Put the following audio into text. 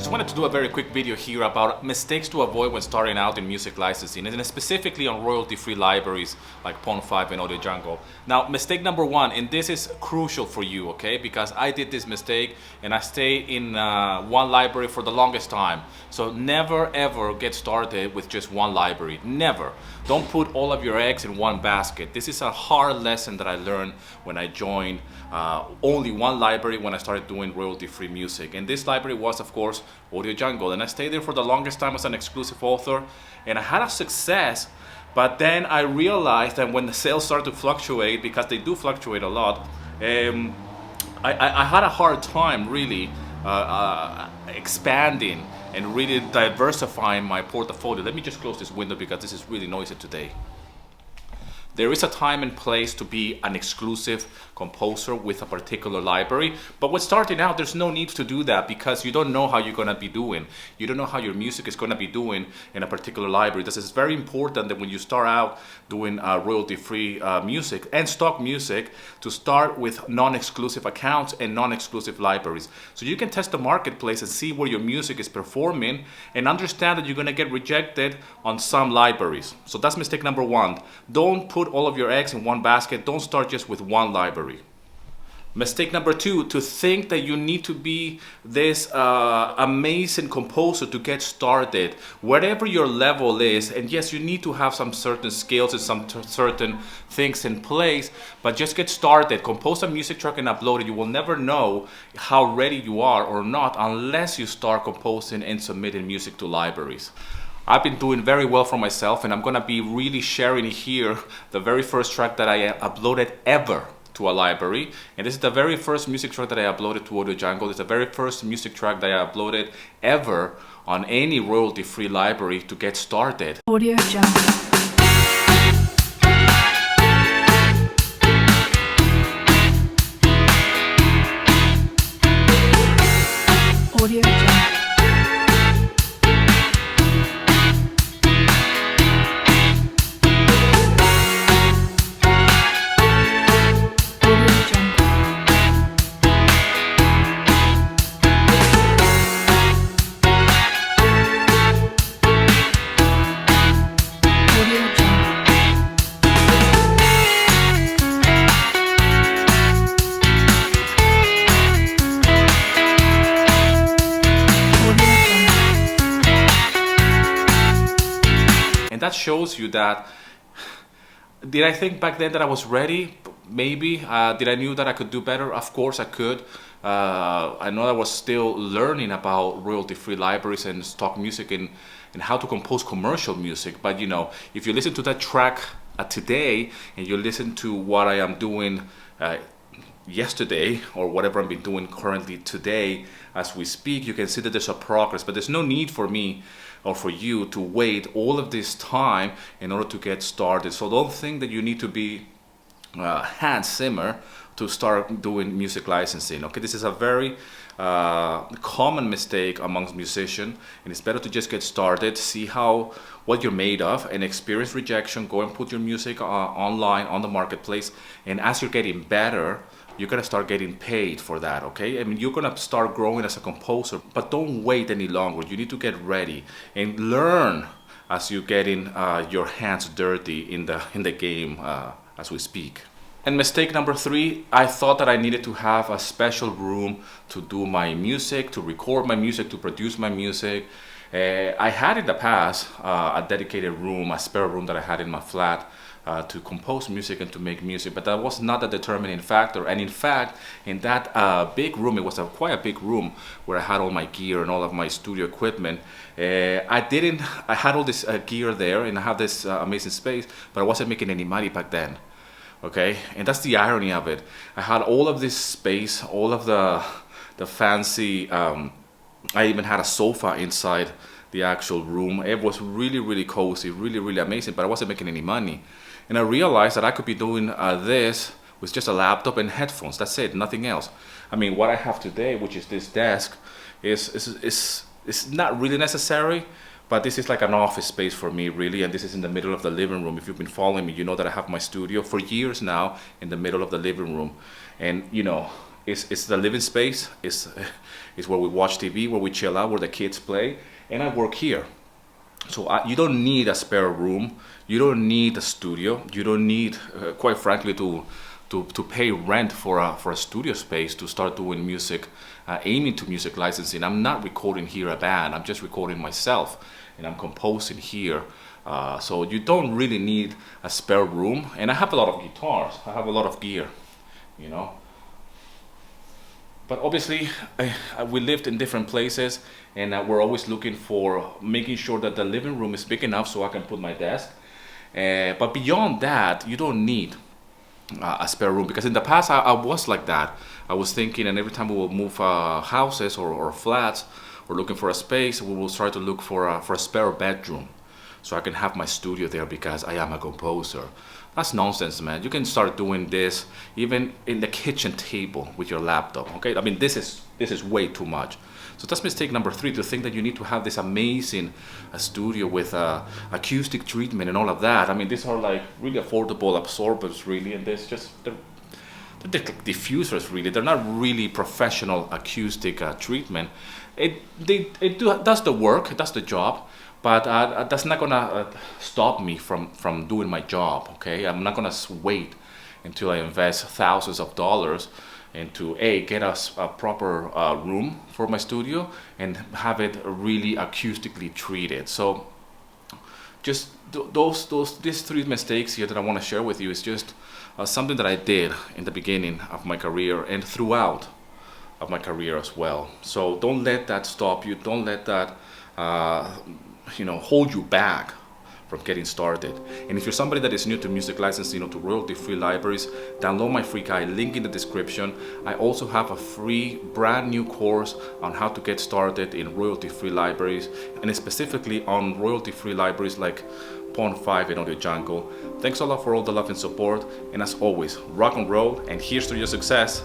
Just wanted to do a very quick video here about mistakes to avoid when starting out in music licensing, and specifically on royalty-free libraries like Pond5 and Audio Jungle. Now, mistake number one, and this is crucial for you, okay? Because I did this mistake and I stayed in one library for the longest time. So never ever get started with just one library. Never. Don't put all of your eggs in one basket. This is a hard lesson that I learned when I joined only one library when I started doing royalty-free music. And this library was, of course, Audio Jungle. And I stayed there for the longest time as an exclusive author. And I had a success, but then I realized that when the sales started to fluctuate, because they do fluctuate a lot, I had a hard time really expanding and really diversifying my portfolio. Let me just close this window because this is really noisy today. There is a time and place to be an exclusive composer with a particular library, but when starting out, there's no need to do that because you don't know how you're gonna be doing. You don't know how your music is gonna be doing in a particular library. This is very important that when you start out doing royalty-free music and stock music, to start with non-exclusive accounts and non-exclusive libraries. So you can test the marketplace and see where your music is performing and understand that you're gonna get rejected on some libraries. So that's mistake number one. Don't put all of your eggs in one basket. Don't start just with one library. Mistake number two, to think that you need to be this amazing composer to get started. Whatever your level is, and yes, you need to have some certain skills and some certain things in place, but just get started. Compose a music track and upload it. You will never know how ready you are or not unless you start composing and submitting music to libraries. I've been doing very well for myself, and I'm gonna be really sharing here the very first track that I uploaded ever to a library. And this is the very first music track that I uploaded to Audio Jungle. It's the very first music track that I uploaded ever on any royalty-free library to get started. Audio Jungle. Audio Jungle. That shows you that, did I think back then that I was ready? Maybe. Did I knew that I could do better? Of course I could. I know I was still learning about royalty-free libraries and stock music and how to compose commercial music. But you know, if you listen to that track today and you listen to what I am doing yesterday or whatever I've been doing currently today as we speak, you can see that there's a progress. But there's no need for me or for you to wait all of this time in order to get started. So don't think that you need to be Hans Zimmer to start doing music licensing. Okay, this is a very common mistake amongst musicians, and it's better to just get started, see what you're made of, and experience rejection. Go and put your music online on the marketplace, and as you're getting better, you're gonna start getting paid for that, okay? I mean, you're gonna start growing as a composer, but don't wait any longer. You need to get ready and learn as you're getting your hands dirty in the game as we speak. And mistake number three, I thought that I needed to have a special room to do my music, to record my music, to produce my music. I had in the past a dedicated room, a spare room that I had in my flat to compose music and to make music, but that was not the determining factor. And in fact, in that big room, it was quite a big room where I had all my gear and all of my studio equipment. I had all this gear there and I have this amazing space, but I wasn't making any money back then. Okay, and that's the irony of it. I had all of this space, all of the fancy, I even had a sofa inside the actual room. It was really, really cozy, really, really amazing, but I wasn't making any money. And I realized that I could be doing this with just a laptop and headphones. That's it, nothing else. I mean, what I have today, which is this desk, is not really necessary, but this is like an office space for me, really, and this is in the middle of the living room. If you've been following me, you know that I have my studio for years now in the middle of the living room. And you know, It's the living space. It's where we watch TV, where we chill out, where the kids play, and I work here. So you don't need a spare room. You don't need a studio. You don't need, quite frankly, to pay rent for a studio space to start doing music, aiming to music licensing. I'm not recording here a band. I'm just recording myself, and I'm composing here. So you don't really need a spare room. And I have a lot of guitars. I have a lot of gear, you know. But obviously, we lived in different places, and we're always looking for making sure that the living room is big enough so I can put my desk. But beyond that, you don't need a spare room, because in the past I was like that. I was thinking, and every time we will move houses or flats or looking for a space, we will try to look for a spare bedroom so I can have my studio there because I am a composer. That's nonsense, man. You can start doing this even in the kitchen table with your laptop. Okay, I mean, this is way too much. So that's mistake number 3, to think that you need to have this amazing studio with acoustic treatment and all of that. I mean, these are like really affordable absorbers, really, and they're like diffusers, really. They're not really professional acoustic treatment. It does the work, it does the job, but that's not gonna stop me from doing my job. Okay, I'm not gonna wait until I invest thousands of dollars into get us a proper room for my studio and have it really acoustically treated. So just these 3 mistakes here that I want to share with you is just something that I did in the beginning of my career and throughout of my career as well. So don't let that stop you. Don't let that hold you back from getting started. And if you're somebody that is new to music licensing, to royalty-free libraries, download my free guide, link in the description. I also have a free brand new course on how to get started in royalty-free libraries, and specifically on royalty-free libraries like Pond5 and Audio Jungle. Thanks a lot for all the love and support, and as always, rock and roll, and here's to your success.